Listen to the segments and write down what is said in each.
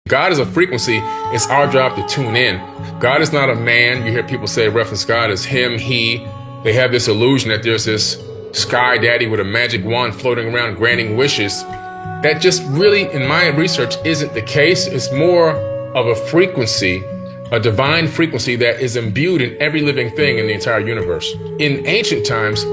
God is a frequency. It's our job to tune in. God is not a man. You hear people say reference God as him, he. They have this illusion that there's this sky daddy with a magic wand floating around granting wishes. That just really, in my research, isn't the case. It's more of a frequency, a divine frequency that is imbued in every living thing in the entire universe. In ancient times,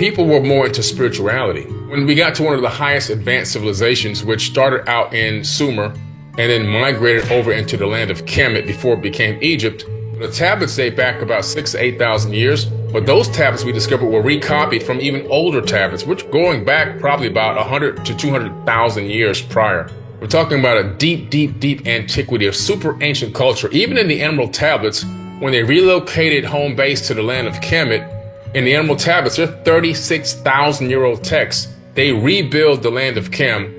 people were more into spirituality. When we got to one of the highest advanced civilizations, which started out in Sumer and then migrated over into the land of Kemet before it became Egypt, the tablets date back about 6,000 to 8,000 years, but those tablets we discovered were recopied from even older tablets, which going back probably about 100 to 200,000 years prior. We're talking about a deep, deep, deep antiquity of super ancient culture. Even in the Emerald Tablets, when they relocated home base to the land of Kemet, in the Emerald Tablets, they're 36,000-year-old texts. They rebuild the land of Kem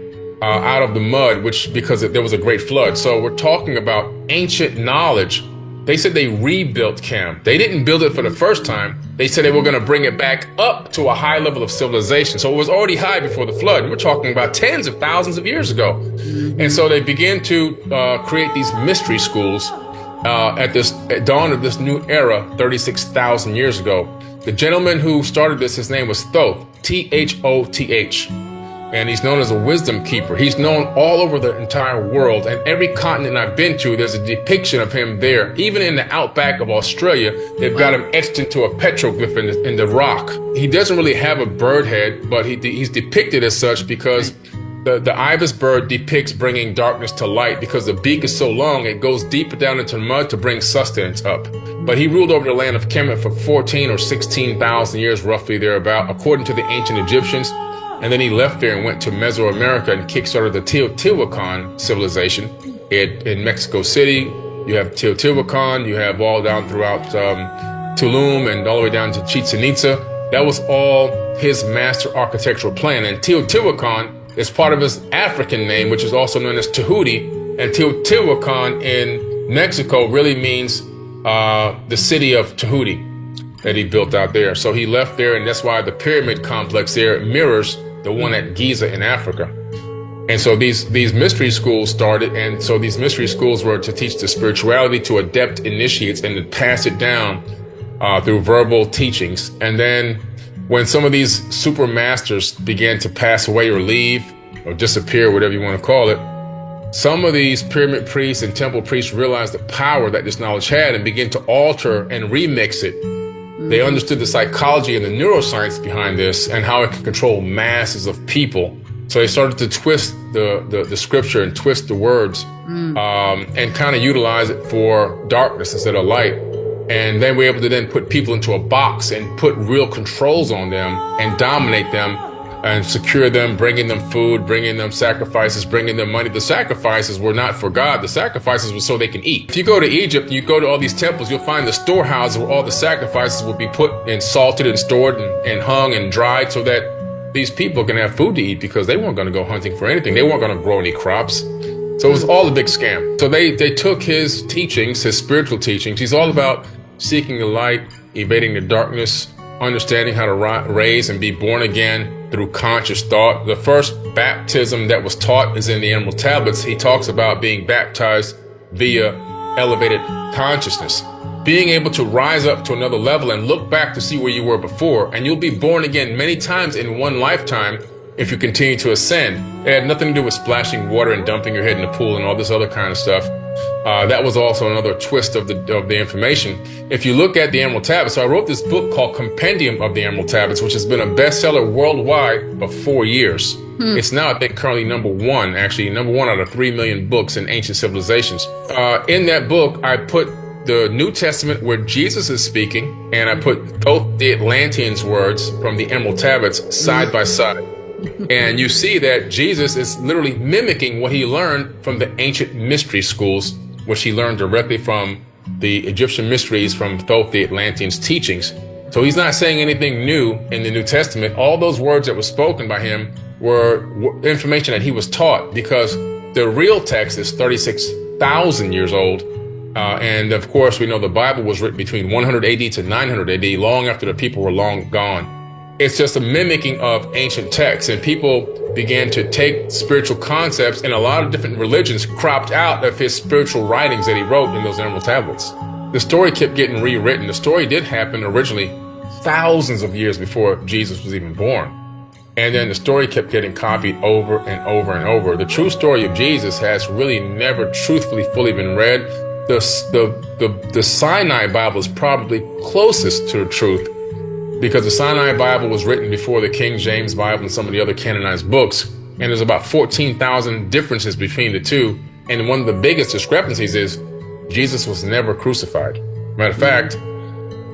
out of the mud, because there was a great flood. So we're talking about ancient knowledge. They said they rebuilt Kem. They didn't build it for the first time. They said they were going to bring it back up to a high level of civilization. So it was already high before the flood. We're talking about tens of thousands of years ago. And so they began to create these mystery schools at dawn of this new era, 36,000 years ago. The gentleman who started this, his name was Thoth, Thoth. And he's known as a wisdom keeper. He's known all over the entire world, and every continent I've been to, there's a depiction of him there. Even in the outback of Australia, they've got him etched into a petroglyph in the rock. He doesn't really have a bird head, but he's depicted as such because the ibis bird depicts bringing darkness to light, because the beak is so long, it goes deeper down into the mud to bring sustenance up. But he ruled over the land of Kemet for 14 or 16,000 years, roughly thereabout, according to the ancient Egyptians. And then he left there and went to Mesoamerica and kickstarted the Teotihuacan civilization. In Mexico City, you have Teotihuacan, you have all down throughout Tulum and all the way down to Chichen Itza. That was all his master architectural plan. And Teotihuacan is part of his African name, which is also known as Tahuti. And Teotihuacan in Mexico really means the city of Tahuti that he built out there. So he left there, and that's why the pyramid complex there mirrors the one at Giza in Africa. And so these mystery schools started, and so these mystery schools were to teach the spirituality to adept initiates and to pass it down through verbal teachings. And then when some of these super masters began to pass away or leave or disappear, whatever you want to call it, some of these pyramid priests and temple priests realized the power that this knowledge had and began to alter and remix it. They understood the psychology and the neuroscience behind this and how it could control masses of people. So they started to twist the scripture and twist the words and kind of utilize it for darkness instead of light. And then we're able to then put people into a box and put real controls on them and dominate them and secure them, bringing them food, bringing them sacrifices, bringing them money. The sacrifices were not for God. The sacrifices were so they can eat. If you go to Egypt, you go to all these temples, you'll find the storehouses where all the sacrifices will be put and salted and stored and hung and dried so that these people can have food to eat, because they weren't going to go hunting for anything. They weren't going to grow any crops. So it was all a big scam. So they took his teachings, his spiritual teachings. He's all about seeking the light, evading the darkness, understanding how to raise and be born again through conscious thought. The first baptism that was taught is in the Emerald Tablets. He talks about being baptized via elevated consciousness, being able to rise up to another level and look back to see where you were before. And you'll be born again many times in one lifetime if you continue to ascend. It had nothing to do with splashing water and dumping your head in the pool and all this other kind of stuff. That was also another twist of the information. If you look at the Emerald Tablets, so I wrote this book called Compendium of the Emerald Tablets, which has been a bestseller worldwide for 4 years. It's now, I think, currently number one out of 3 million books in ancient civilizations. In that book, I put the New Testament where Jesus is speaking, and I put both the Atlanteans' words from the Emerald Tablets side by side. And you see that Jesus is literally mimicking what he learned from the ancient mystery schools, which he learned directly from the Egyptian mysteries from Thoth the Atlanteans' teachings. So he's not saying anything new in the New Testament. All those words that were spoken by him were information that he was taught, because the real text is 36,000 years old. And of course, we know the Bible was written between 100 AD to 900 AD, long after the people were long gone. It's just a mimicking of ancient texts, and people began to take spiritual concepts, and a lot of different religions cropped out of his spiritual writings that he wrote in those emerald tablets. The story kept getting rewritten. The story did happen originally thousands of years before Jesus was even born. And then the story kept getting copied over and over and over. The true story of Jesus has really never truthfully fully been read. The Sinai Bible is probably closest to the truth, because the Sinai Bible was written before the King James Bible and some of the other canonized books. And there's about 14,000 differences between the two. And one of the biggest discrepancies is Jesus was never crucified. Matter of fact,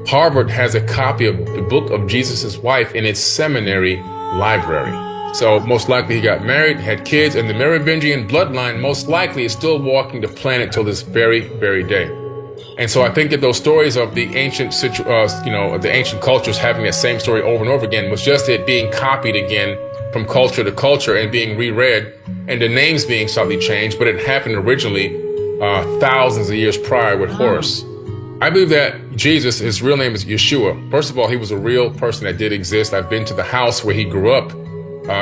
Harvard has a copy of the book of Jesus' wife in its seminary library. So most likely he got married, had kids, and the Merovingian bloodline most likely is still walking the planet till this very, very day. And so I think that those stories of the ancient, the ancient cultures having that same story over and over again was just it being copied again from culture to culture and being reread, and the names being slightly changed, but it happened originally thousands of years prior with Horus. I believe that Jesus, his real name is Yeshua. First of all, he was a real person that did exist. I've been to the house where he grew up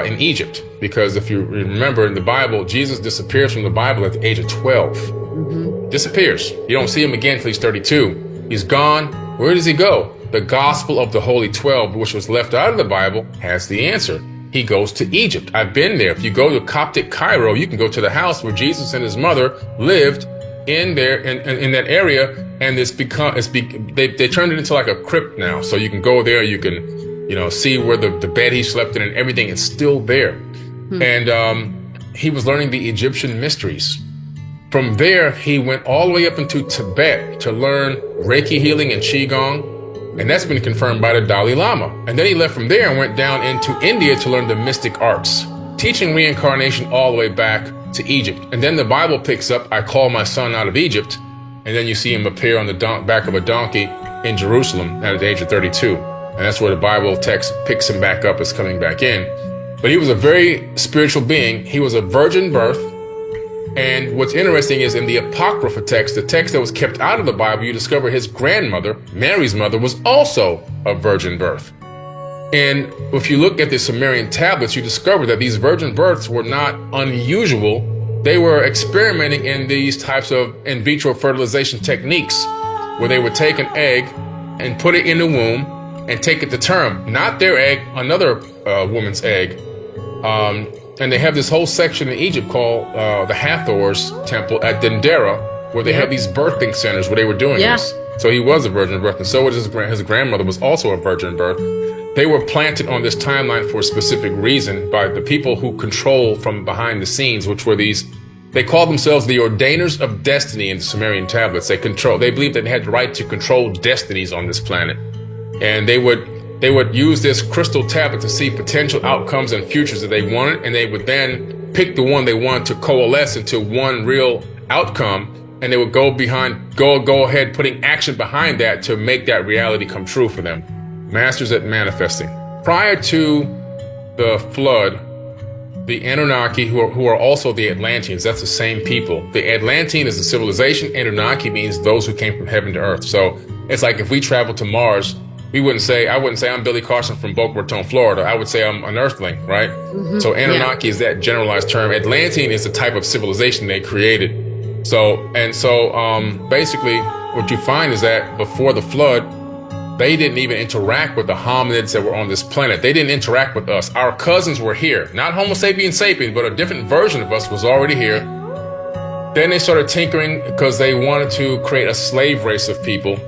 in Egypt, because if you remember in the Bible, Jesus disappears from the Bible at the age of 12. Disappears. You don't see him again until he's 32. He's gone. Where does he go? The Gospel of the Holy 12, which was left out of the Bible, has the answer. He goes to Egypt. I've been there. If you go to Coptic Cairo, you can go to the house where Jesus and his mother lived in there in that area, and they turned it into like a crypt now. So you can go there, you can see where the bed he slept in and everything is still there. And he was learning the Egyptian mysteries. From there, he went all the way up into Tibet to learn Reiki healing and Qigong, and that's been confirmed by the Dalai Lama. And then he left from there and went down into India to learn the mystic arts, teaching reincarnation all the way back to Egypt. And then the Bible picks up, I call my son out of Egypt, and then you see him appear on the back of a donkey in Jerusalem at the age of 32. And that's where the Bible text picks him back up as coming back in. But he was a very spiritual being. He was a virgin birth. And what's interesting is in the Apocrypha text, the text that was kept out of the Bible, you discover his grandmother, Mary's mother, was also a virgin birth. And if you look at the Sumerian tablets, you discover that these virgin births were not unusual. They were experimenting in these types of in vitro fertilization techniques, where they would take an egg and put it in the womb and take it to term. Not their egg, another woman's egg. And they have this whole section in Egypt called the Hathor's temple at Dendera, where they had these birthing centers where they were doing this. So he was a virgin birth, and so was his grandmother was also a virgin birth. They were planted on this timeline for a specific reason by the people who control from behind the scenes, which were they called themselves the ordainers of destiny in the Sumerian tablets. They believed that they had the right to control destinies on this planet. And they would use this crystal tablet to see potential outcomes and futures that they wanted, and they would then pick the one they wanted to coalesce into one real outcome, and they would go ahead putting action behind that to make that reality come true for them. Masters at manifesting. Prior to the flood, the Anunnaki, who are also the Atlanteans, that's the same people. The Atlantean is a civilization. Anunnaki means those who came from heaven to earth. So it's like if we travel to Mars, I wouldn't say I'm Billy Carson from Boca Raton, Florida. I would say I'm an earthling, right? So Anunnaki is that generalized term. Atlantean is the type of civilization they created. So basically what you find is that before the flood, they didn't even interact with the hominids that were on this planet. They didn't interact with us. Our cousins were here. Not Homo sapiens sapiens, but a different version of us was already here. Then they started tinkering because they wanted to create a slave race of people.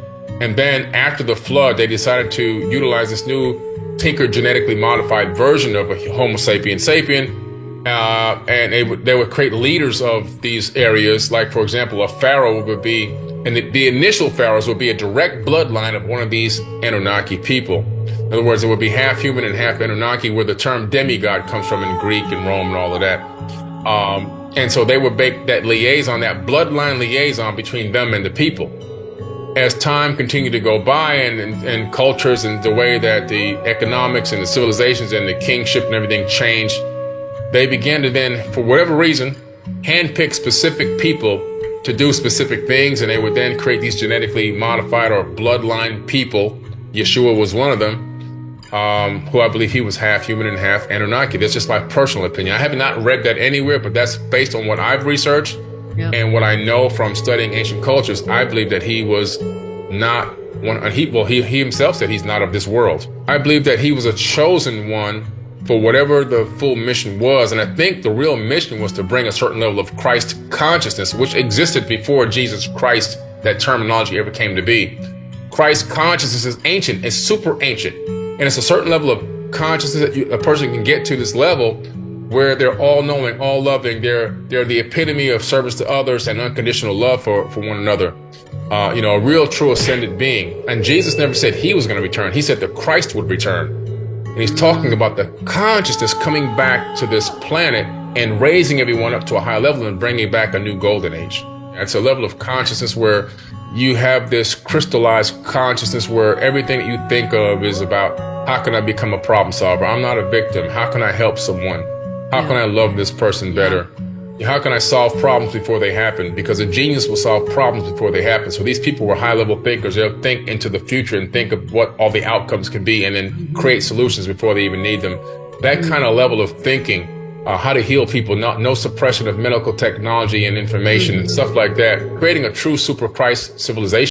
And then after the flood, they decided to utilize this new tinkered genetically modified version of a Homo sapiens sapien. And they would create leaders of these areas. Like, for example, a pharaoh would be, and the initial pharaohs would be a direct bloodline of one of these Anunnaki people. In other words, it would be half human and half Anunnaki, where the term demigod comes from in Greek and Rome and all of that. And so they would make that liaison, that bloodline liaison between them and the people. As time continued to go by and cultures and the way that the economics and the civilizations and the kingship and everything changed, they began to then, for whatever reason, handpick specific people to do specific things, and they would then create these genetically modified or bloodline people. Yeshua was one of them. who I believe he was half human and half Anunnaki. That's just my personal opinion. I have not read that anywhere, but that's based on what I've researched and what I know from studying ancient cultures. I believe that he was not one. He himself said he's not of this world. I believe that he was a chosen one for whatever the full mission was. And I think the real mission was to bring a certain level of Christ consciousness, which existed before Jesus Christ, that terminology ever came to be. Christ consciousness is ancient, it's super ancient. And it's a certain level of consciousness that a person can get to, this level where they're all knowing, all loving. They're the epitome of service to others and unconditional love for one another. A real true ascended being. And Jesus never said he was going to return. He said that Christ would return. And he's talking about the consciousness coming back to this planet and raising everyone up to a high level and bringing back a new golden age. It's a level of consciousness where you have this crystallized consciousness where everything that you think of is about, how can I become a problem solver? I'm not a victim. How can I help someone? How can I love this person better? How can I solve problems before they happen? Because a genius will solve problems before they happen. So these people were high-level thinkers. They'll think into the future and think of what all the outcomes can be and then create solutions before they even need them. That kind of level of thinking, how to heal people, no suppression of medical technology and information and stuff like that, creating a true super Christ civilization.